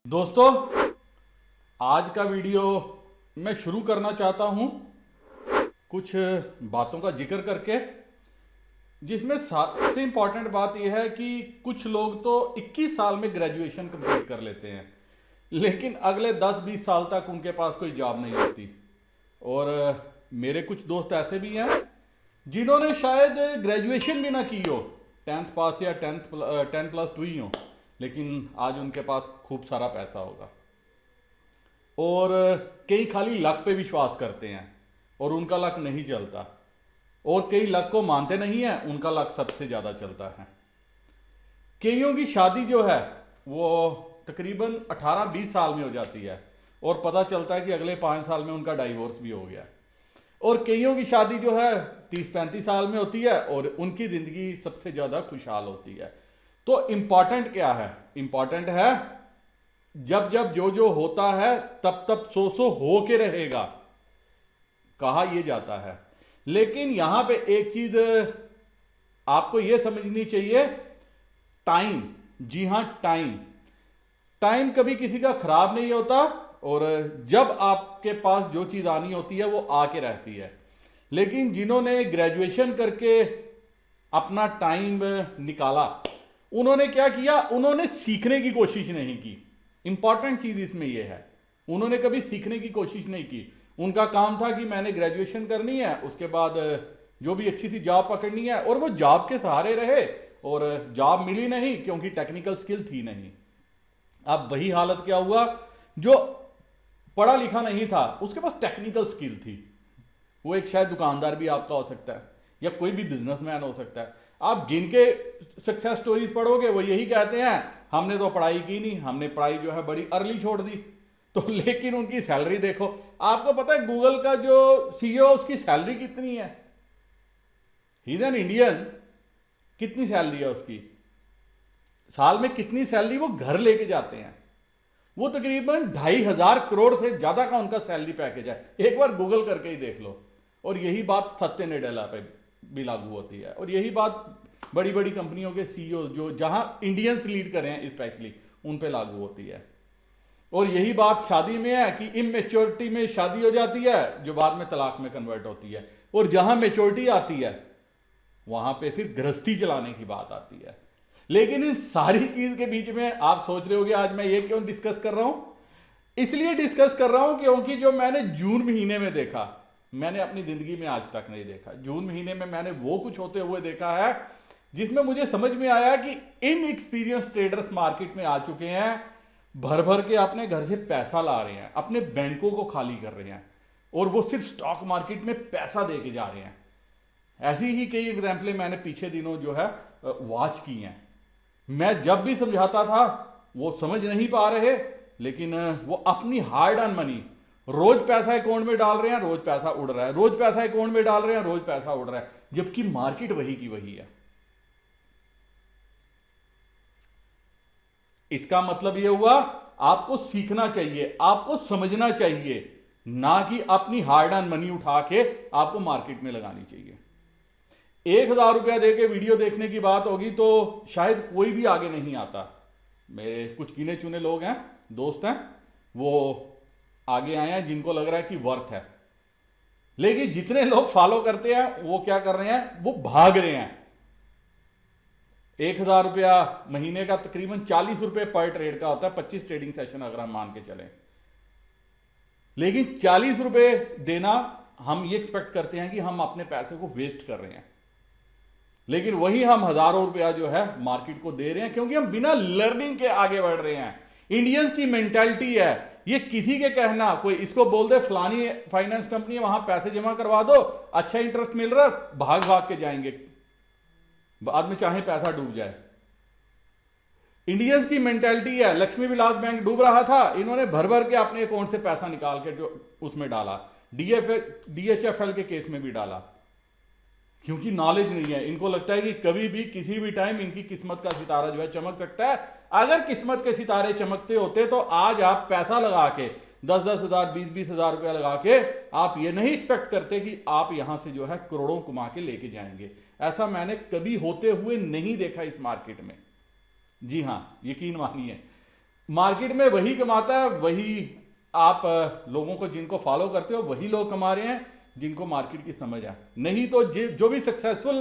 दोस्तों, आज का वीडियो मैं शुरू करना चाहता हूं कुछ बातों का जिक्र करके, जिसमें सबसे इंपॉर्टेंट बात यह है कि कुछ लोग तो 21 साल में ग्रेजुएशन कंप्लीट कर लेते हैं, लेकिन अगले 10-20 साल तक उनके पास कोई जॉब नहीं होती। और मेरे कुछ दोस्त ऐसे भी हैं जिन्होंने शायद ग्रेजुएशन भी ना की हो, 10th पास या 10+2 ही हो, लेकिन आज उनके पास खूब सारा पैसा होगा। और कई खाली लक पे विश्वास करते हैं और उनका लक नहीं चलता, और कई लक को मानते नहीं हैं, उनका लक सबसे ज़्यादा चलता है। कईयों की शादी जो है वो तकरीबन 18-20 साल में हो जाती है और पता चलता है कि अगले 5 साल में उनका डाइवोर्स भी हो गया। और कईयों की शादी जो है 30-35 साल में होती है और उनकी ज़िंदगी सबसे ज़्यादा खुशहाल होती है। तो इम्पॉर्टेंट क्या है? इम्पॉर्टेंट है जब जब जो जो होता है तब तब सो हो के रहेगा, कहा यह जाता है। लेकिन यहां पे एक चीज आपको यह समझनी चाहिए, टाइम। जी हां, टाइम। टाइम कभी किसी का खराब नहीं होता, और जब आपके पास जो चीज आनी होती है वो आके रहती है। लेकिन जिन्होंने ग्रेजुएशन करके अपना टाइम निकाला, उन्होंने क्या किया? उन्होंने सीखने की कोशिश नहीं की। इंपॉर्टेंट चीज इसमें यह है, उन्होंने कभी सीखने की कोशिश नहीं की। उनका काम था कि मैंने ग्रेजुएशन करनी है, उसके बाद जो भी अच्छी सी जॉब पकड़नी है, और वो जॉब के सहारे रहे और जॉब मिली नहीं क्योंकि टेक्निकल स्किल थी नहीं। अब वही हालत क्या हुआ, जो पढ़ा लिखा नहीं था उसके पास टेक्निकल स्किल थी। वो एक शायद दुकानदार भी आपका हो सकता है या कोई भी बिजनेसमैन हो सकता है। आप जिनके सक्सेस स्टोरीज पढ़ोगे वो यही कहते हैं, हमने तो पढ़ाई की नहीं, हमने पढ़ाई जो है बड़ी अर्ली छोड़ दी। तो लेकिन उनकी सैलरी देखो। आपको पता है गूगल का जो सीईओ, उसकी सैलरी कितनी है? He is an Indian. कितनी सैलरी है उसकी? साल में कितनी सैलरी वो घर लेके जाते हैं? वो तकरीबन 2,500 करोड़ से ज्यादा का उनका सैलरी पैकेज है। एक बार गूगल करके ही देख लो। और यही बात सत्य नेडेला पे भी लागू होती है, और यही बात बड़ी बड़ी कंपनियों के सीईओ जो जहां इंडियंस लीड कर रहे हैं स्पेशली, उन पे लागू होती है। और यही बात शादी में है कि इमेच्योरिटी में शादी हो जाती है जो बाद में तलाक में कन्वर्ट होती है, और जहां मेच्योरिटी आती है वहां पे फिर गृहस्थी चलाने की बात आती है। लेकिन इन सारी चीज के बीच में आप सोच रहे होगे आज मैं ये क्यों डिस्कस कर रहा हूं? इसलिए डिस्कस कर रहा हूं क्योंकि जो मैंने जून महीने में देखा, मैंने अपनी जिंदगी में आज तक नहीं देखा। जून महीने में मैंने वो कुछ होते हुए देखा है जिसमें मुझे समझ में आया कि इन एक्सपीरियंस ट्रेडर्स मार्केट में आ चुके हैं, भर भर के अपने घर से पैसा ला रहे हैं, अपने बैंकों को खाली कर रहे हैं, और वो सिर्फ स्टॉक मार्केट में पैसा दे के जा रहे हैं। ऐसी ही कई एग्जाम्पलें मैंने पीछे दिनों जो है वॉच की हैं। मैं जब भी समझाता था वो समझ नहीं पा रहे, लेकिन वो अपनी हार्ड अर्न मनी, रोज पैसा अकाउंट में डाल रहे हैं, रोज पैसा उड़ रहा है, रोज पैसा अकाउंट में डाल रहे हैं, रोज पैसा उड़ रहा है, जबकि मार्केट वही की वही है। इसका मतलब यह हुआ आपको सीखना चाहिए, आपको समझना चाहिए, ना कि अपनी हार्ड अर्न मनी उठा के आपको मार्केट में लगानी चाहिए। 1,000 रुपया देके वीडियो देखने की बात होगी तो शायद कोई भी आगे नहीं आता। मेरे कुछ गिने चुने लोग हैं, दोस्त हैं, वो आगे आए हैं जिनको लग रहा है कि वर्थ है। लेकिन जितने लोग फॉलो करते हैं वो क्या कर रहे हैं? वो भाग रहे हैं। 1,000 रुपया महीने का तकरीबन 40 रुपए पर ट्रेड का होता है, 25 ट्रेडिंग सेशन अगर हम मान के चलें। लेकिन 40 रुपए देना, हम ये एक्सपेक्ट करते हैं कि हम अपने पैसे को वेस्ट कर रहे हैं। लेकिन वही हम हजारों रुपया जो है मार्केट को दे रहे हैं क्योंकि हम बिना लर्निंग के आगे बढ़ रहे हैं। इंडियंस की मेंटालिटी है, ये किसी के कहना, कोई इसको बोल दे फलानी फाइनेंस कंपनी वहां पैसे जमा करवा दो, अच्छा इंटरेस्ट मिल रहा, भाग भाग के जाएंगे, बाद में चाहे पैसा डूब जाए। इंडियंस की मेंटालिटी है, लक्ष्मी विलास बैंक डूब रहा था, इन्होंने भर भर के अपने अकाउंट से पैसा निकाल के जो उसमें डाला, डीएचएफएल के केस में भी डाला, क्योंकि नॉलेज नहीं है। इनको लगता है कि कभी भी किसी भी टाइम इनकी किस्मत का सितारा जो है चमक सकता है। अगर किस्मत के सितारे चमकते होते तो आज आप पैसा लगा के 10-10 हजार, 20-20 हजार रुपया लगा के आप ये नहीं एक्सपेक्ट करते कि आप यहां से जो है करोड़ों कमा के लेके जाएंगे। ऐसा मैंने कभी होते हुए नहीं देखा इस मार्केट में। जी हां, यकीन मानिए। मार्केट में वही कमाता है, वही आप लोगों को जिनको फॉलो करते हो वही लोग कमा रहे हैं जिनको मार्केट की समझ है। नहीं तो जो भी सक्सेसफुल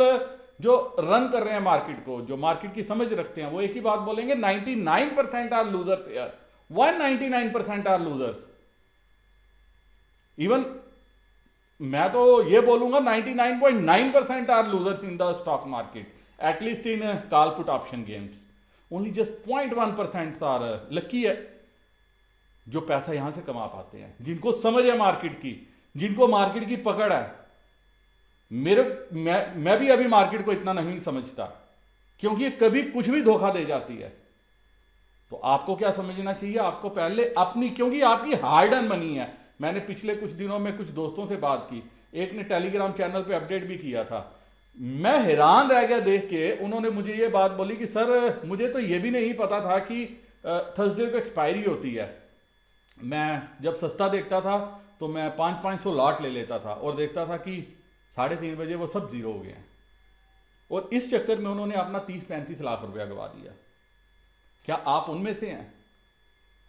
जो रन कर रहे हैं मार्केट को, जो मार्केट की समझ रखते हैं, वो एक ही बात बोलेंगे, 99% आर लूजर्स यार, 199% आर लूजर्स। इवन मैं तो ये बोलूंगा 99.9% are losers in the stock market, at least in call put option games. Only just 0.1% are lucky है जो पैसा यहां से कमा पाते हैं, जिनको समझ है मार्केट की, जिनको मार्केट की पकड़ है। मैं भी अभी मार्केट को इतना नहीं समझता, क्योंकि कभी कुछ भी धोखा दे जाती है। तो आपको क्या समझना चाहिए, आपको पहले अपनी, क्योंकि आपकी हार्ड अर्न मनी है। मैंने पिछले कुछ दिनों में कुछ दोस्तों से बात की, एक ने टेलीग्राम चैनल पे अपडेट भी किया था। मैं हैरान रह गया देख के, उन्होंने मुझे ये बात बोली कि सर मुझे तो ये भी नहीं पता था कि थर्सडे को एक्सपायरी होती है। मैं जब सस्ता देखता था तो मैं 500 लॉट ले लेता था और देखता था कि 3:30 बजे वो सब जीरो हो गए हैं। और इस चक्कर में उन्होंने अपना 30-35 लाख रुपया गवा दिया। क्या आप उनमें से हैं?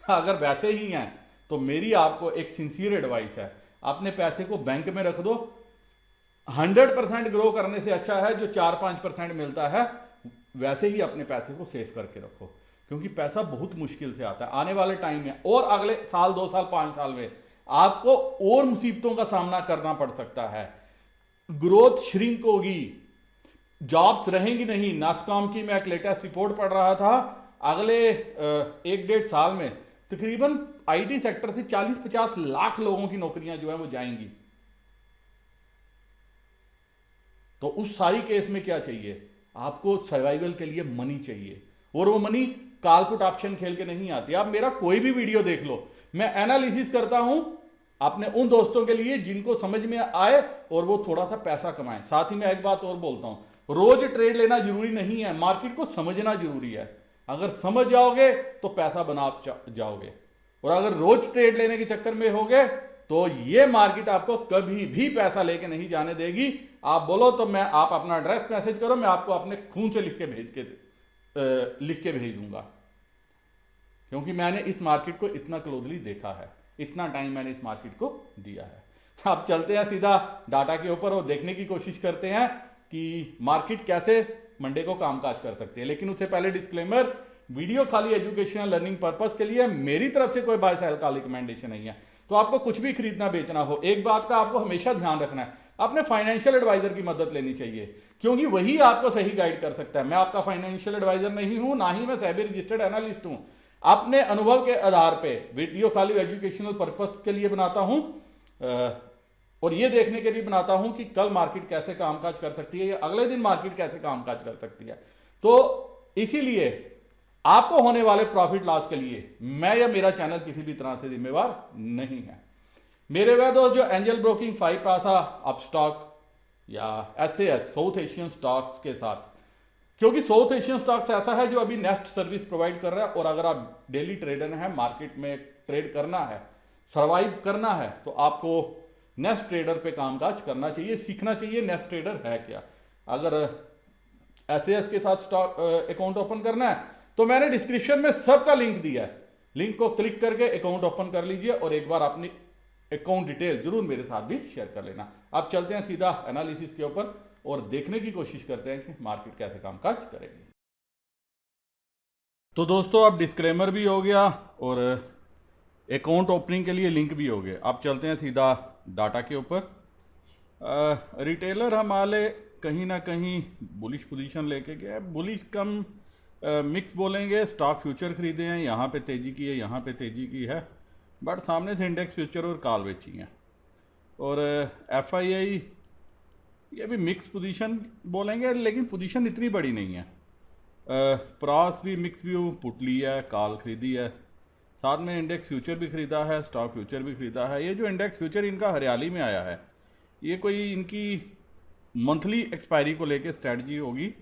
अगर वैसे ही हैं तो मेरी आपको एक सिंसियर एडवाइस है, अपने पैसे को बैंक में रख दो। 100% ग्रो करने से अच्छा है जो 4-5% मिलता है, वैसे ही अपने पैसे को सेव करके रखो, क्योंकि पैसा बहुत मुश्किल से आता है। आने वाले टाइम में और अगले साल, 2 साल, 5 साल में आपको और मुसीबतों का सामना करना पड़ सकता है। ग्रोथ श्रिंक होगी, जॉब्स रहेंगी नहीं। नास्कॉम की मैं एक लेटेस्ट रिपोर्ट पढ़ रहा था, अगले 1-1.5 साल में तकरीबन आईटी सेक्टर से 40-50 लाख लोगों की नौकरियां जो है वो जाएंगी। तो उस सारी केस में क्या चाहिए आपको? सर्वाइवल के लिए मनी चाहिए, और वो मनी कॉल पुट ऑप्शन खेल के नहीं आती। आप मेरा कोई भी वीडियो देख लो, मैं एनालिसिस करता हूं अपने उन दोस्तों के लिए जिनको समझ में आए और वो थोड़ा सा पैसा कमाएं। साथ ही मैं एक बात और बोलता हूं, रोज ट्रेड लेना जरूरी नहीं है, मार्केट को समझना जरूरी है। अगर समझ जाओगे तो पैसा बना जाओगे, और अगर रोज ट्रेड लेने के चक्कर में होगे तो ये मार्केट आपको कभी भी पैसा लेके नहीं जाने देगी। आप बोलो तो मैं, आप अपना एड्रेस मैसेज करो, मैं आपको अपने खून से लिख के भेज दूंगा, क्योंकि मैंने इस मार्केट को इतना क्लोजली देखा है, इतना टाइम मैंने इस मार्केट को दिया है। अब चलते हैं सीधा डाटा के ऊपर और देखने की कोशिश करते हैं कि मार्केट कैसे मंडे को कामकाज कर सकती है। लेकिन उससे पहले डिस्क्लेमर, वीडियो खाली एजुकेशनल लर्निंग पर्पस के लिए, मेरी तरफ से कोई बाय सेल का रिकमेंडेशन नहीं है। तो आपको कुछ भी खरीदना बेचना हो, एक बात का आपको हमेशा ध्यान रखना है, अपने फाइनेंशियल एडवाइजर की मदद लेनी चाहिए, क्योंकि वही आपको सही गाइड कर सकता है। मैं आपका फाइनेंशियल एडवाइजर नहीं हूं, ना ही मैं सेबी रजिस्टर्ड एनालिस्ट हूं। अपने अनुभव के आधार पे वीडियो खाली एजुकेशनल पर्पस के लिए बनाता हूं, और ये देखने के लिए बनाता हूं कि कल मार्केट कैसे कामकाज कर सकती है या अगले दिन मार्केट कैसे कामकाज कर सकती है। तो इसीलिए आपको होने वाले प्रॉफिट लॉस के लिए मैं या मेरा चैनल किसी भी तरह से जिम्मेवार नहीं है। मेरे वह दोस्त जो एंजल ब्रोकिंग 5 पैसा, अपस्टॉक या SAS साउथ एशियन स्टॉक्स के साथ, क्योंकि साउथ एशियन स्टॉक्स ऐसा है जो अभी नेस्ट सर्विस प्रोवाइड कर रहा है, और अगर आप डेली ट्रेडर हैं, मार्केट में ट्रेड करना है, सर्वाइव करना है, तो आपको नेस्ट ट्रेडर पे कामकाज करना चाहिए, सीखना चाहिए नेस्ट ट्रेडर है क्या। अगर SAS के साथ स्टॉक अकाउंट ओपन करना है तो मैंने डिस्क्रिप्शन में सबका लिंक दिया है, लिंक को क्लिक करके अकाउंट ओपन कर लीजिए और एक बार अपनी अकाउंट डिटेल जरूर मेरे साथ भी शेयर कर लेना। अब चलते हैं सीधा एनालिसिस के ऊपर और देखने की कोशिश करते हैं कि मार्केट कैसे कामकाज करेगी। तो दोस्तों अब डिस्क्लेमर भी हो गया और अकाउंट ओपनिंग के लिए लिंक भी हो गया। अब चलते हैं सीधा डाटा के ऊपर। रिटेलर हमारे कहीं ना कहीं बुलिश पोजीशन लेके गया, बुलिश कम मिक्स बोलेंगे। स्टॉक फ्यूचर खरीदे हैं, यहाँ पे तेज़ी की है, यहाँ पे तेज़ी की है, बट सामने से इंडेक्स फ्यूचर और कॉल बेची हैं। और FII ये भी मिक्स पोजीशन बोलेंगे, लेकिन पोजीशन इतनी बड़ी नहीं है। प्रॉस भी मिक्स व्यू, पुट ली है, कॉल खरीदी है, साथ में इंडेक्स फ्यूचर भी खरीदा है, स्टॉक फ्यूचर भी खरीदा है। ये जो इंडेक्स फ्यूचर इनका हरियाली में आया है, ये कोई इनकी मंथली एक्सपायरी को लेके स्ट्रैटेजी होगी।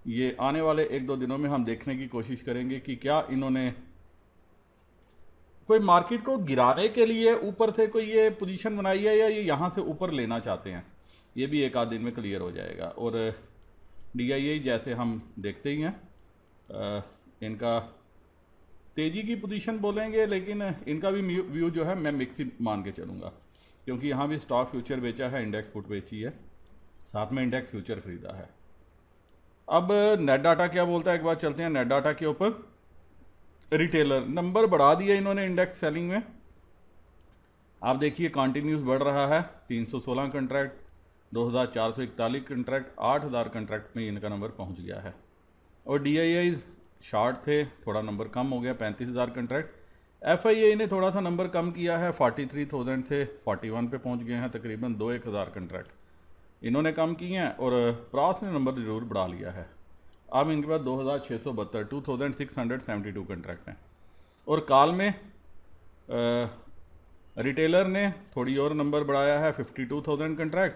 ये आने वाले 1-2 दिनों में हम देखने की कोशिश करेंगे कि क्या इन्होंने कोई मार्केट को गिराने के लिए ऊपर से कोई ये पोजीशन बनाई है या ये यहाँ से ऊपर लेना चाहते हैं। ये भी 1 आध दिन में क्लियर हो जाएगा। और DII जैसे हम देखते ही हैं, इनका तेज़ी की पोजीशन बोलेंगे, लेकिन इनका भी व्यू जो है मैं मिक्स ही मान के चलूँगा, क्योंकि यहाँ भी स्टॉक फ्यूचर बेचा है, इंडेक्स पुट बेची है, साथ में इंडेक्स फ्यूचर खरीदा है। अब नेट डाटा क्या बोलता है, एक बार चलते हैं नेट डाटा के ऊपर। रिटेलर नंबर बढ़ा दिया इन्होंने इंडेक्स सेलिंग में, आप देखिए कंटिन्यूस बढ़ रहा है। 316 कंट्रैक्ट, 2441 कंट्रैक्ट, 8000 कंट्रैक्ट में इनका नंबर पहुंच गया है। और DII शॉर्ट थे, थोड़ा नंबर कम हो गया, 35,000 कंट्रैक्ट। FII ने थोड़ा सा नंबर कम किया है, 43,000 से 41 पे पहुंच गए हैं, तकरीबन 2-1000 कंट्रैक्ट इन्होंने कम किए हैं। और प्रास ने नंबर ज़रूर बढ़ा लिया है, अब इनके पास 2672 2672 कंट्रैक्ट हैं। और काल में रिटेलर ने थोड़ी और नंबर बढ़ाया है, 52,000 कंट्रैक्ट।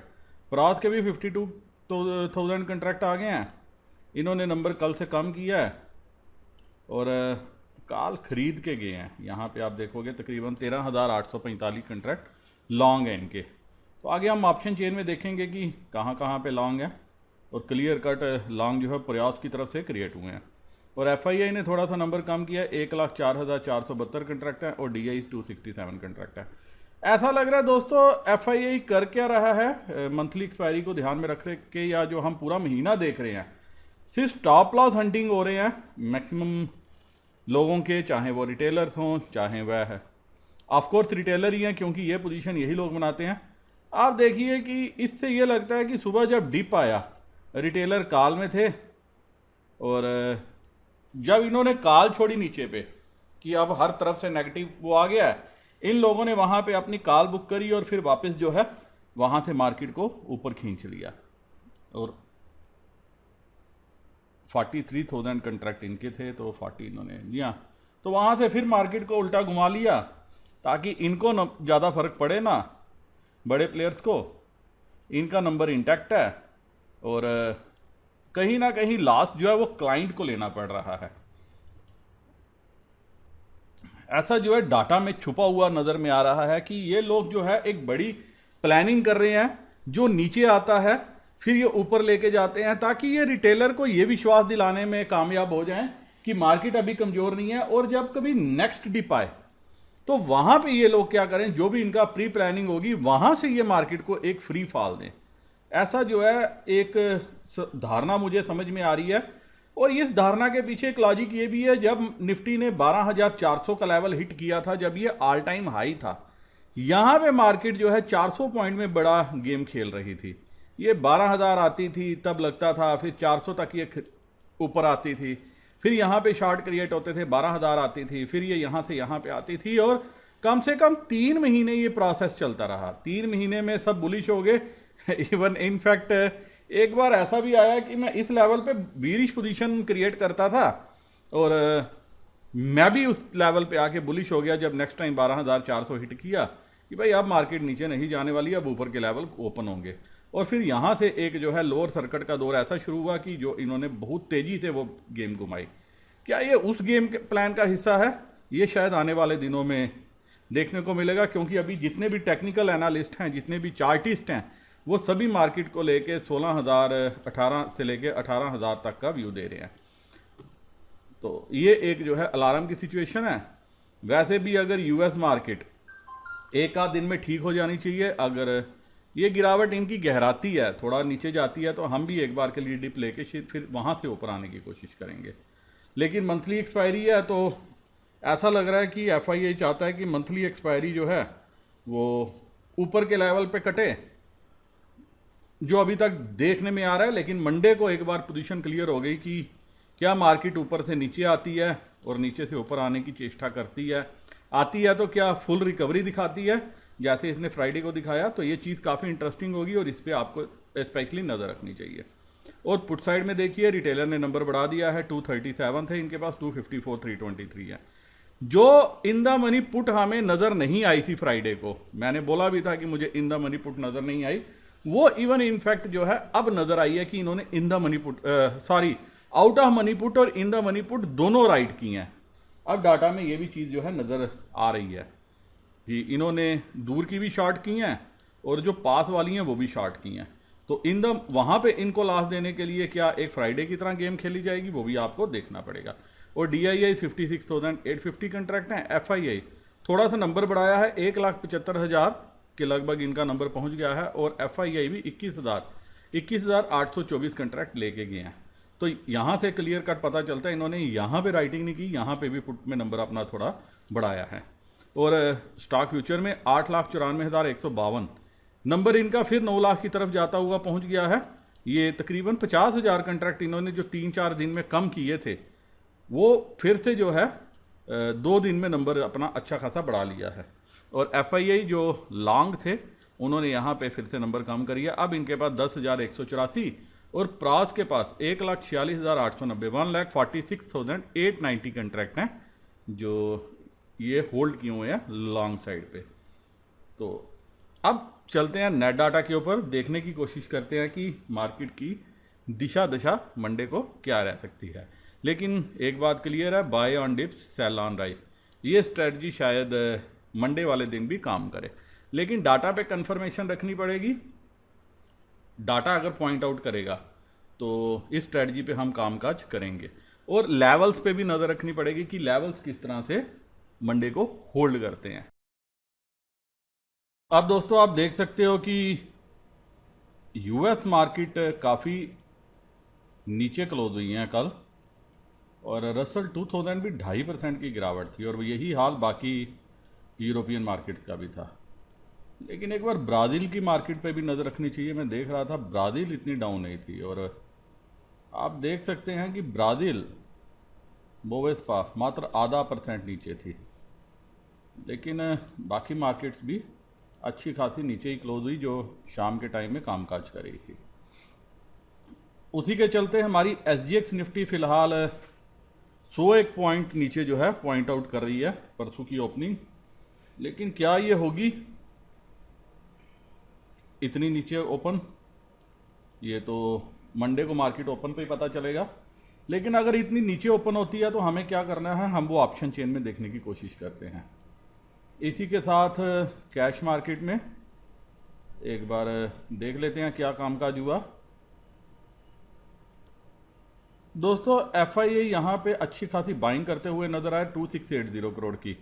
प्रास के भी 52,000 कंट्रैक्ट आ गए हैं, इन्होंने नंबर कल से कम किया है और काल ख़रीद के गए हैं। यहाँ पे आप देखोगे तकरीबन 13,845 कंट्रैक्ट लॉन्ग है इनके। तो आगे हम ऑप्शन चेन में देखेंगे कि कहाँ कहाँ पे लॉन्ग है, और क्लियर कट लॉन्ग जो है प्रयास की तरफ से क्रिएट हुए हैं। और FII ने थोड़ा सा नंबर कम किया है, 1,04,472 कंट्रैक्ट है, और DI 267 कंट्रैक्ट है। ऐसा लग रहा है दोस्तों FII कर क्या रहा है, मंथली एक्सपायरी को ध्यान में रख के, या जो हम पूरा महीना देख रहे हैं सिर्फ स्टॉप लॉस हंटिंग हो रहे हैं मैक्सिमम लोगों के, चाहे वो रिटेलर्स हों चाहे वह है ऑफकोर्स रिटेलर ही हैं, क्योंकि ये पोजीशन यही लोग बनाते हैं। आप देखिए कि इससे ये लगता है कि सुबह जब डिप आया रिटेलर काल में थे, और जब इन्होंने काल छोड़ी नीचे पे कि अब हर तरफ से नेगेटिव वो आ गया है, इन लोगों ने वहाँ पे अपनी काल बुक करी और फिर वापस जो है वहाँ से मार्केट को ऊपर खींच लिया, और 43,000 कंट्रैक्ट इनके थे, तो 40 इन्होंने, जी हाँ, तो वहाँ से फिर मार्केट को उल्टा घुमा लिया ताकि इनको न ज़्यादा फर्क पड़े ना, बड़े प्लेयर्स को। इनका नंबर इंटैक्ट है, और कहीं ना कहीं लॉस जो है वो क्लाइंट को लेना पड़ रहा है। ऐसा जो है डाटा में छुपा हुआ नज़र में आ रहा है कि ये लोग जो है एक बड़ी प्लानिंग कर रहे हैं, जो नीचे आता है फिर ये ऊपर लेके जाते हैं, ताकि ये रिटेलर को ये विश्वास दिलाने में कामयाब हो जाएं कि मार्केट अभी कमज़ोर नहीं है, और जब कभी नेक्स्ट डिप आए तो वहाँ पे ये लोग क्या करें, जो भी इनका प्री प्लानिंग होगी वहाँ से ये मार्केट को एक फ्री फॉल दें। ऐसा जो है एक धारणा मुझे समझ में आ रही है, और इस धारणा के पीछे एक लॉजिक ये भी है, जब निफ्टी ने 12,400 का लेवल हिट किया था, जब ये ऑल टाइम हाई था, यहाँ पे मार्केट जो है 400 पॉइंट में बड़ा गेम खेल रही थी। ये 12,000 आती थी तब लगता था, फिर 400 तक ये ऊपर आती थी, फिर यहाँ पे शॉर्ट क्रिएट होते थे, 12,000 आती थी, फिर ये यहाँ से यहाँ पे आती थी, और कम से कम 3 महीने ये प्रोसेस चलता रहा। 3 महीने में सब बुलिश हो गए। इवन इनफैक्ट एक बार ऐसा भी आया कि मैं इस लेवल पे बीरिश पोजीशन क्रिएट करता था, और मैं भी उस लेवल पे आके बुलिश हो गया जब नेक्स्ट टाइम 12,400 हिट किया कि भाई अब मार्केट नीचे नहीं जाने वाली, अब ऊपर के लेवल ओपन होंगे। और फिर यहाँ से एक जो है लोअर सर्किट का दौर ऐसा शुरू हुआ कि जो इन्होंने बहुत तेज़ी से वो गेम घुमाई। क्या ये उस गेम के प्लान का हिस्सा है? ये शायद आने वाले दिनों में देखने को मिलेगा, क्योंकि अभी जितने भी टेक्निकल एनालिस्ट हैं, जितने भी चार्टिस्ट हैं, वो सभी मार्केट को लेके 18 से लेके 18,000 तक का व्यू दे रहे हैं। तो ये एक जो है अलार्म की सिचुएशन है। वैसे भी अगर US मार्केट एक आध दिन में ठीक हो जानी चाहिए, अगर ये गिरावट इनकी गहराती है, थोड़ा नीचे जाती है, तो हम भी एक बार के लिए डिप लेके फिर वहाँ से ऊपर आने की कोशिश करेंगे। लेकिन मंथली एक्सपायरी है, तो ऐसा लग रहा है कि FII चाहता है कि मंथली एक्सपायरी जो है वो ऊपर के लेवल पे कटे, जो अभी तक देखने में आ रहा है। लेकिन मंडे को एक बार पोजीशन क्लियर हो गई कि क्या मार्केट ऊपर से नीचे आती है और नीचे से ऊपर आने की चेष्टा करती है, आती है तो क्या फुल रिकवरी दिखाती है जैसे इसने फ्राइडे को दिखाया। तो ये चीज़ काफ़ी इंटरेस्टिंग होगी और इस पर आपको स्पेशली नज़र रखनी चाहिए। और पुट साइड में देखिए रिटेलर ने नंबर बढ़ा दिया है, 237 थे इनके पास, 254 323 है। जो इन द मनी पुट हमें नज़र नहीं आई थी फ्राइडे को, मैंने बोला भी था कि मुझे इन द मनी पुट नज़र नहीं आई, वो इवन इनफैक्ट जो है अब नज़र आई है कि इन्होंने in the money put out of money put और इन द मनी पुट दोनों राइट की हैं। अब डाटा में ये भी चीज़ जो है नज़र आ रही है कि इन्होंने दूर की भी शॉर्ट की हैं और जो पास वाली हैं वो भी शॉर्ट की हैं। तो इन द वहाँ पे इनको लास्ट देने के लिए क्या एक फ्राइडे की तरह गेम खेली जाएगी, वो भी आपको देखना पड़ेगा। और DII 56,850 कंट्रैक्ट हैं। FII थोड़ा सा नंबर बढ़ाया है, 1,75,000 के लगभग इनका नंबर पहुंच गया है, और FII भी 21,824 कंट्रैक्ट लेके गए हैं। तो यहाँ से क्लियर कट पता चलता है इन्होंने यहाँ पे राइटिंग नहीं की, यहाँ पे भी पुट में नंबर अपना थोड़ा बढ़ाया है। और स्टॉक फ्यूचर में 8,94,152 नंबर इनका फिर 9 लाख की तरफ जाता हुआ पहुँच गया है। ये तकरीबन 50,000 कंट्रैक्ट इन्होंने जो 3-4 दिन में कम किए थे, वो फिर से जो है 2 दिन में नंबर अपना अच्छा खासा बढ़ा लिया है। और FII जो लॉन्ग थे उन्होंने यहाँ पे फिर से नंबर कम करिए। अब इनके पास 10,184 और प्रास के पास 1,46,890 1,46,890 कंट्रैक्ट हैं जो ये होल्ड किए हुए हैं लॉन्ग साइड पे। तो अब चलते हैं नेट डाटा के ऊपर, देखने की कोशिश करते हैं कि मार्केट की दशा मंडे को क्या रह सकती है। लेकिन एक बात क्लियर है, buy on dips sell on rise, ये स्ट्रेटजी शायद मंडे वाले दिन भी काम करे, लेकिन डाटा पे कंफर्मेशन रखनी पड़ेगी। डाटा अगर पॉइंट आउट करेगा तो इस स्ट्रेटजी पे हम कामकाज करेंगे, और लेवल्स पे भी नज़र रखनी पड़ेगी कि लेवल्स किस तरह से मंडे को होल्ड करते हैं। अब दोस्तों आप देख सकते हो कि US मार्केट काफ़ी नीचे क्लोज हुई हैं कल, और रसल 2000 भी 2.5% की गिरावट थी, और यही हाल बाकी यूरोपियन मार्केट्स का भी था। लेकिन एक बार ब्राज़ील की मार्केट पे भी नज़र रखनी चाहिए। मैं देख रहा था ब्राज़ील इतनी डाउन नहीं थी, और आप देख सकते हैं कि ब्राज़ील बोवेस्पा मात्र 0.5% नीचे थी, लेकिन बाकी मार्केट्स भी अच्छी खासी नीचे ही क्लोज हुई जो शाम के टाइम में कामकाज कर रही थी। उसी के चलते हमारी SGX निफ्टी फ़िलहाल 101 पॉइंट नीचे जो है पॉइंट आउट कर रही है परसों की ओपनिंग। लेकिन क्या ये होगी इतनी नीचे ओपन, ये तो मंडे को मार्केट ओपन पे ही पता चलेगा। लेकिन अगर इतनी नीचे ओपन होती है तो हमें क्या करना है, हम वो ऑप्शन चेन में देखने की कोशिश करते हैं। इसी के साथ कैश मार्केट में एक बार देख लेते हैं क्या कामकाज हुआ। दोस्तों FII यहाँ पे अच्छी खासी बाइंग करते हुए नजर आए 2680 करोड़ की,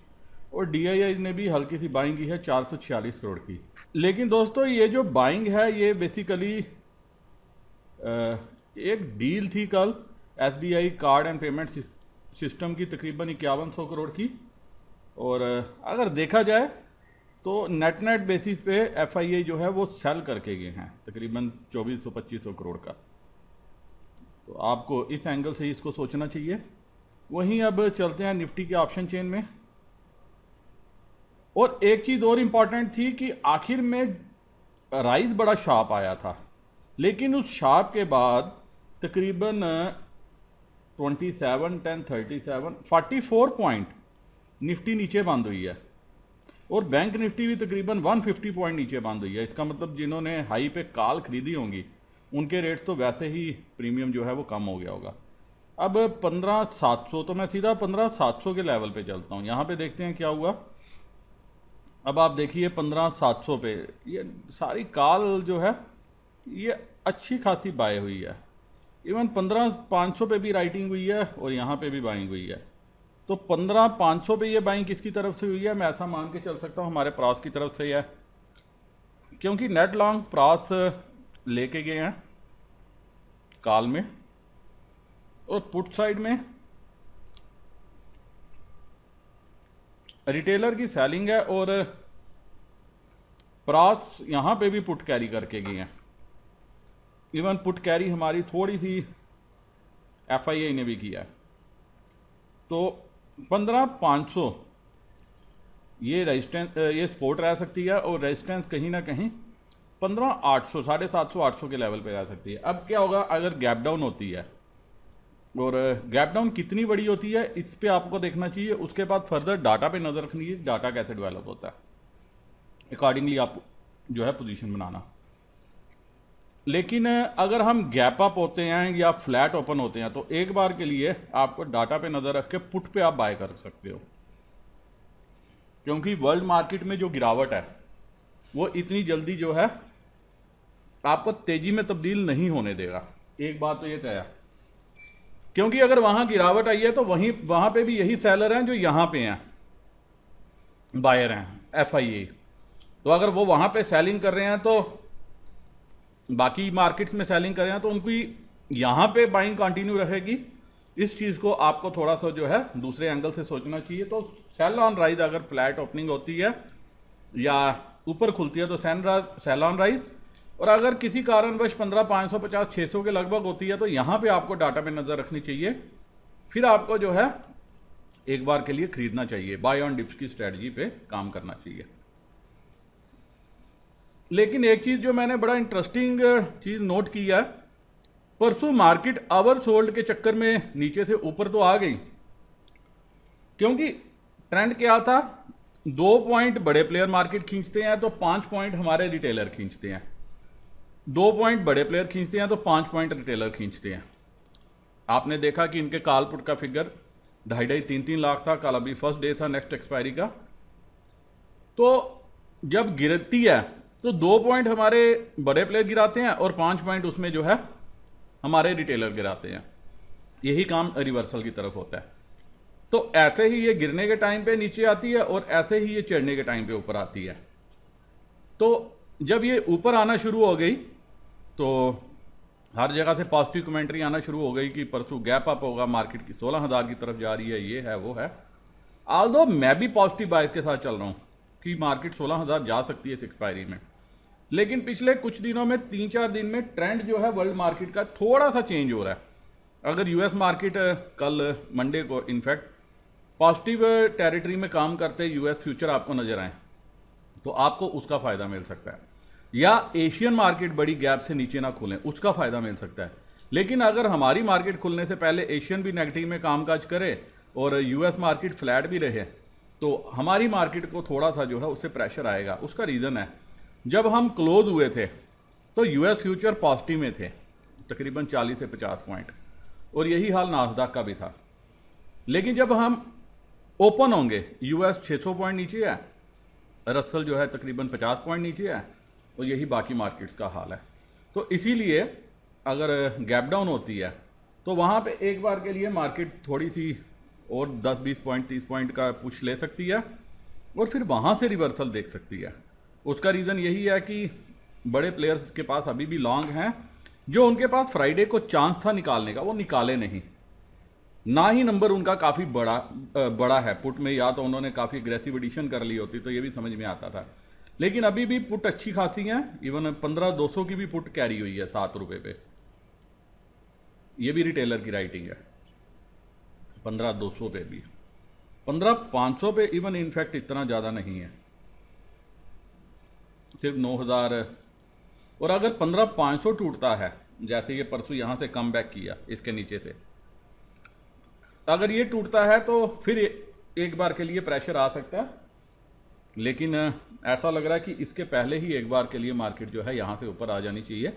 और DII ने भी हल्की सी बाइंग की है 446 करोड़ की। लेकिन दोस्तों ये जो बाइंग है ये बेसिकली एक डील थी कल SBI card and payment system की तकरीबन 5100 करोड़ की, और अगर देखा जाए तो नेट बेसिस पे FII जो है वो सेल करके गए हैं तकरीबन 2400-2500 करोड़ का। तो आपको इस एंगल से इसको सोचना चाहिए। वहीं अब चलते हैं निफ्टी के ऑप्शन चेन में। और एक चीज़ और इम्पॉर्टेंट थी कि आखिर में राइज बड़ा शार्प आया था, लेकिन उस शार्प के बाद तकरीबन 27, 10, 37, 44 पॉइंट निफ्टी नीचे बंद हुई है, और बैंक निफ्टी भी तकरीबन 150 पॉइंट नीचे बंद हुई है। इसका मतलब जिन्होंने हाई पे कॉल खरीदी होंगी उनके रेट्स तो वैसे ही प्रीमियम जो है वो कम हो गया होगा। अब 15,700, तो मैं सीधा 15,700 के लेवल पे चलता हूँ। यहाँ पे देखते हैं क्या हुआ। अब आप देखिए 15,700 पे ये सारी कॉल जो है ये अच्छी खासी बाय हुई है। इवन 15,500 पे भी राइटिंग हुई है और यहाँ पे भी बाइंग हुई है। तो 15,500 पे ये बाइंग किसकी तरफ से हुई है, मैं ऐसा मान के चल सकता हूँ हमारे प्रास की तरफ से है, क्योंकि नेट लॉन्ग प्रास लेके गए हैं कॉल में, और पुट साइड में रिटेलर की सेलिंग है, और प्रास यहाँ पे भी पुट कैरी करके गए हैं। इवन पुट कैरी हमारी थोड़ी सी FII ने भी किया है। तो 15,500 ये रेजिस्टेंस, ये सपोर्ट रह सकती है, और रेजिस्टेंस कहीं ना कहीं 15,800, 750, 800 के लेवल पे रह सकती है। अब क्या होगा अगर गैप डाउन होती है, और गैप डाउन कितनी बड़ी होती है इस पे आपको देखना चाहिए। उसके बाद फर्दर डाटा पे नज़र रखनी है, डाटा कैसे डेवलप होता है, अकॉर्डिंगली आप जो है पोजीशन बनाना। लेकिन अगर हम गैप अप होते हैं या फ्लैट ओपन होते हैं तो एक बार के लिए आपको डाटा पे नज़र रख के पुट पे आप बाय कर सकते हो, क्योंकि वर्ल्ड मार्केट में जो गिरावट है वो इतनी जल्दी जो है आपको तेज़ी में तब्दील नहीं होने देगा। एक बात तो ये तय है। क्योंकि अगर वहाँ गिरावट आई है तो वहाँ पे भी यही सेलर हैं जो यहाँ पे हैं, बायर हैं FIA। तो अगर वो वहाँ पे सेलिंग कर रहे हैं तो बाकी मार्केट्स में सेलिंग कर रहे हैं तो उनकी यहाँ पे बाइंग कंटिन्यू रहेगी। इस चीज़ को आपको थोड़ा सा जो है दूसरे एंगल से सोचना चाहिए। तो सेल ऑन राइज अगर फ्लैट ओपनिंग होती है या ऊपर खुलती है तो सेल ऑन राइज, और अगर किसी कारणवश 15,550 600 के लगभग होती है तो यहाँ पे आपको डाटा पे नज़र रखनी चाहिए। फिर आपको जो है एक बार के लिए खरीदना चाहिए, बाय ऑन डिप्स की स्ट्रेटजी पे काम करना चाहिए। लेकिन एक चीज़ जो मैंने बड़ा इंटरेस्टिंग चीज़ नोट की है, परसों मार्केट ओवर सोल्ड के चक्कर में नीचे से ऊपर तो आ गई, क्योंकि ट्रेंड क्या था, 2 पॉइंट बड़े प्लेयर मार्केट खींचते हैं तो 5 पॉइंट हमारे रिटेलर खींचते हैं, 2 पॉइंट बड़े प्लेयर खींचते हैं तो 5 पॉइंट रिटेलर खींचते हैं। आपने देखा कि इनके कॉल पुट का फिगर 2.5-3 लाख था, कल अभी फर्स्ट डे था नेक्स्ट एक्सपायरी का। तो जब गिरती है तो 2 पॉइंट हमारे बड़े प्लेयर गिराते हैं और 5 पॉइंट उसमें जो है हमारे रिटेलर गिराते हैं। यही काम रिवर्सल की तरफ होता है। तो ऐसे ही ये गिरने के टाइम पे नीचे आती है और ऐसे ही ये चढ़ने के टाइम पे ऊपर आती है। तो जब ये ऊपर आना शुरू हो गई तो हर जगह से पॉजिटिव कमेंट्री आना शुरू हो गई कि परसों गैप अप होगा, मार्केट की 16,000 की तरफ जा रही है, ये है वो है। ऑल्दो मैं भी पॉजिटिव बायस के साथ चल रहा हूँ कि मार्केट 16,000 जा सकती है इस एक्सपायरी में। लेकिन पिछले कुछ दिनों में 3-4 दिन में ट्रेंड जो है वर्ल्ड मार्केट का थोड़ा सा चेंज हो रहा है। अगर US मार्केट कल मंडे को इनफैक्ट पॉजिटिव टेरिटरी में काम करते US फ्यूचर आपको नजर आए तो आपको उसका फ़ायदा मिल सकता है, या एशियन मार्केट बड़ी गैप से नीचे ना खुलें उसका फ़ायदा मिल सकता है। लेकिन अगर हमारी मार्केट खुलने से पहले एशियन भी नेगेटिव में कामकाज करे और US मार्केट फ्लैट भी रहे तो हमारी मार्केट को थोड़ा सा जो है उससे प्रेशर आएगा। उसका रीज़न है, जब हम क्लोज हुए थे तो US फ्यूचर पॉजिटिव में थे तकरीबन 40 से 50 पॉइंट, और यही हाल नास्डाक का भी था। लेकिन जब हम ओपन होंगे US 600 पॉइंट नीचे है, रसल जो है तकरीबन 50 पॉइंट नीचे है, और यही बाकी मार्केट्स का हाल है। तो इसीलिए अगर गैप डाउन होती है तो वहाँ पे एक बार के लिए मार्केट थोड़ी सी और 10-20 पॉइंट 30 पॉइंट का पुश ले सकती है और फिर वहाँ से रिवर्सल देख सकती है। उसका रीज़न यही है कि बड़े प्लेयर्स के पास अभी भी लॉन्ग हैं, जो उनके पास फ्राइडे को चांस था निकालने का वो निकाले नहीं, ना ही नंबर उनका काफ़ी बड़ा है पुट में, या तो उन्होंने काफ़ी एग्रेसिव एडिशन कर ली होती तो ये भी समझ में आता था। लेकिन अभी भी पुट अच्छी खासी हैं, इवन 15,200 की भी पुट कैरी हुई है 7 रुपये पे। ये भी रिटेलर की राइटिंग है 15,200 पे भी, 15,500 पे इवन इनफैक्ट इतना ज़्यादा नहीं है, सिर्फ 9,000। और अगर 15,500 टूटता है जैसे ये परसों यहाँ से कम बैक किया इसके नीचे से, अगर ये टूटता है तो फिर एक बार के लिए प्रेशर आ सकता है। लेकिन ऐसा लग रहा है कि इसके पहले ही एक बार के लिए मार्केट जो है यहाँ से ऊपर आ जानी चाहिए।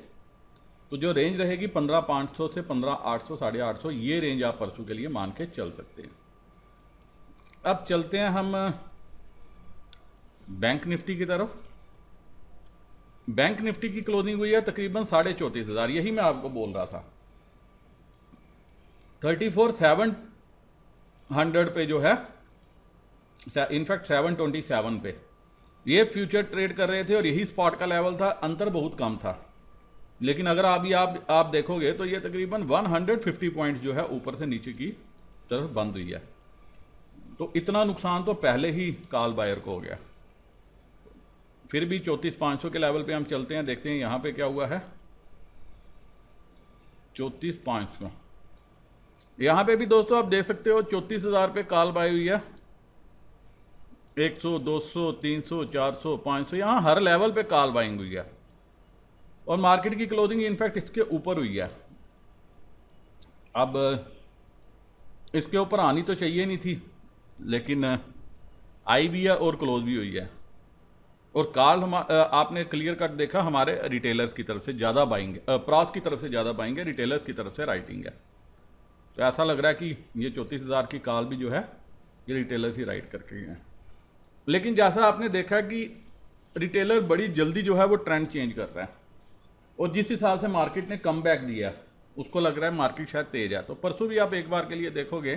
तो जो रेंज रहेगी 15,500 से 15,800 850, ये रेंज आप परसों के लिए मान के चल सकते हैं। अब चलते हैं हम बैंक निफ्टी की तरफ। बैंक निफ्टी की क्लोजिंग हुई है तकरीबन 34,500, यही मैं आपको बोल रहा था। 34,700 पे जो है, इनफैक्ट 727 पे ये फ्यूचर ट्रेड कर रहे थे और यही स्पॉट का लेवल था, अंतर बहुत कम था। लेकिन अगर आप देखोगे तो ये तकरीबन 150 पॉइंट्स जो है ऊपर से नीचे की तरफ बंद हुई है। तो इतना नुकसान तो पहले ही कॉल बायर को हो गया। फिर भी 34,500 के लेवल पे हम चलते हैं, देखते हैं यहाँ पे क्या हुआ है। 34,500 यहाँ पे भी दोस्तों आप देख सकते हो 34,000 पे कॉल बाय हुई है। 100, 200, 300, 400, 500 यहाँ हर लेवल पे कॉल बाइंग हुई है और मार्केट की क्लोजिंग इनफैक्ट इसके ऊपर हुई है। अब इसके ऊपर आनी तो चाहिए नहीं थी, लेकिन आई भी है और क्लोज भी हुई है। और कॉल आपने क्लियर कट देखा, हमारे रिटेलर्स की तरफ से ज़्यादा बाइंग, प्रॉस की तरफ से ज़्यादा बाइंग है, रिटेलर्स की तरफ से राइटिंग है। तो ऐसा लग रहा है कि ये 34,000 की कॉल भी जो है ये रिटेलर्स ही राइट करके गए हैं। लेकिन जैसा आपने देखा कि रिटेलर बड़ी जल्दी जो है वो ट्रेंड चेंज कर रहा है, और जिस हिसाब से मार्केट ने कम बैक दिया उसको लग रहा है मार्केट शायद तेज है। तो परसों भी आप एक बार के लिए देखोगे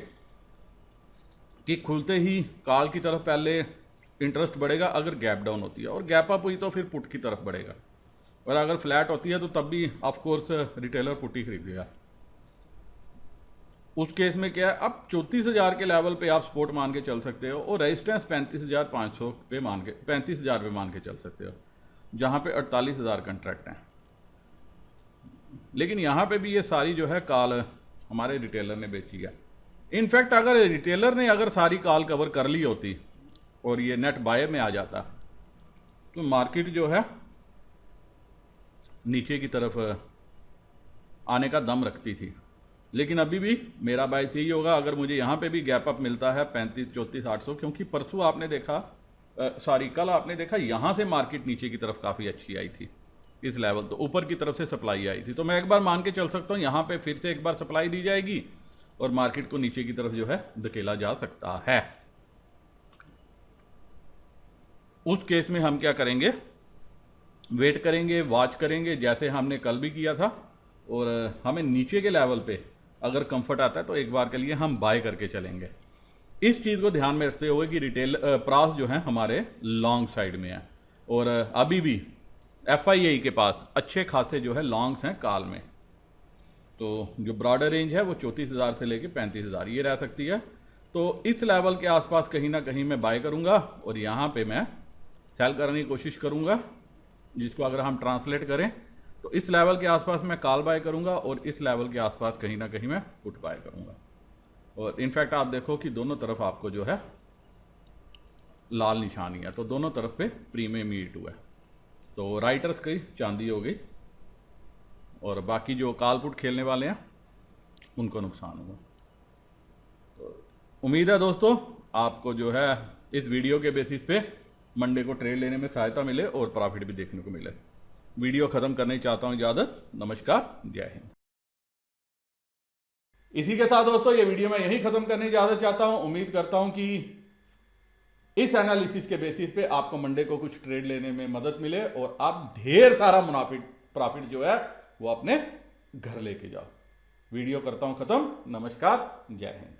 कि खुलते ही कॉल की तरफ पहले इंटरेस्ट बढ़ेगा अगर गैप डाउन होती है, और गैप अप हुई तो फिर पुट की तरफ बढ़ेगा, और अगर फ्लैट होती है तो तब भी ऑफ कोर्स रिटेलर पुट ही खरीदेगा। उस केस में क्या है, अब 34,000 के लेवल पे आप सपोर्ट मान के चल सकते हो, और रेजिस्टेंस 35,500 पे मान के 35,000 पे मान के चल सकते हो, जहाँ पे 48,000 कंट्रैक्ट हैं। लेकिन यहाँ पे भी ये सारी जो है कॉल हमारे रिटेलर ने बेची है। इनफैक्ट अगर रिटेलर ने अगर सारी कॉल कवर कर ली होती और ये नेट बाय में आ जाता तो मार्केट जो है नीचे की तरफ आने का दम रखती थी। लेकिन अभी भी मेरा बाय यही होगा, अगर मुझे यहाँ पे भी गैप अप मिलता है 35-34,800, क्योंकि परसों आपने देखा कल आपने देखा यहाँ से मार्केट नीचे की तरफ काफ़ी अच्छी आई थी इस लेवल, तो ऊपर की तरफ से सप्लाई आई थी। तो मैं एक बार मान के चल सकता हूँ यहाँ पे फिर से एक बार सप्लाई दी जाएगी और मार्केट को नीचे की तरफ जो है धकेला जा सकता है। उस केस में हम क्या करेंगे, वेट करेंगे, वॉच करेंगे, जैसे हमने कल भी किया था, और हमें नीचे के लेवल पे अगर कंफर्ट आता है तो एक बार के लिए हम बाय करके चलेंगे। इस चीज़ को ध्यान में रखते हुए कि रिटेल प्राइस जो है हमारे लॉन्ग साइड में है, और अभी भी FII के पास अच्छे खासे जो है लॉन्ग्स हैं कॉल में। तो जो ब्रॉडर रेंज है वो 34,000 से लेके 35,000 ये रह सकती है। तो इस लेवल के आसपास कहीं ना कहीं मैं बाय करूंगा और यहाँ पे मैं सेल करने की कोशिश करूंगा, जिसको अगर हम ट्रांसलेट करें तो इस लेवल के आसपास मैं कॉल बाय करूंगा और इस लेवल के आसपास कहीं ना कहीं मैं पुट बाय करूंगा। और इनफैक्ट आप देखो कि दोनों तरफ आपको जो है लाल निशानी है, तो दोनों तरफ पे प्रीमियम मीट हुआ है। तो राइटर्स की चांदी हो गई और बाकी जो कॉल पुट खेलने वाले हैं उनको नुकसान होगा। तो उम्मीद है दोस्तों आपको जो है इस वीडियो के बेसिस पे मंडे को ट्रेड लेने में सहायता मिले और प्रॉफिट भी देखने को मिले। वीडियो ख़त्म करने चाहता हूँ, इजाज़त, नमस्कार, जय हिंद। इसी के साथ दोस्तों ये वीडियो मैं यहीं ख़त्म करने की इजाज़त चाहता हूँ। उम्मीद करता हूँ कि इस एनालिसिस के बेसिस पे आपको मंडे को कुछ ट्रेड लेने में मदद मिले और आप ढेर सारा मुनाफिक प्रॉफिट जो है वो अपने घर लेके जाओ। वीडियो करता हूँ ख़त्म, नमस्कार, जय हिंद।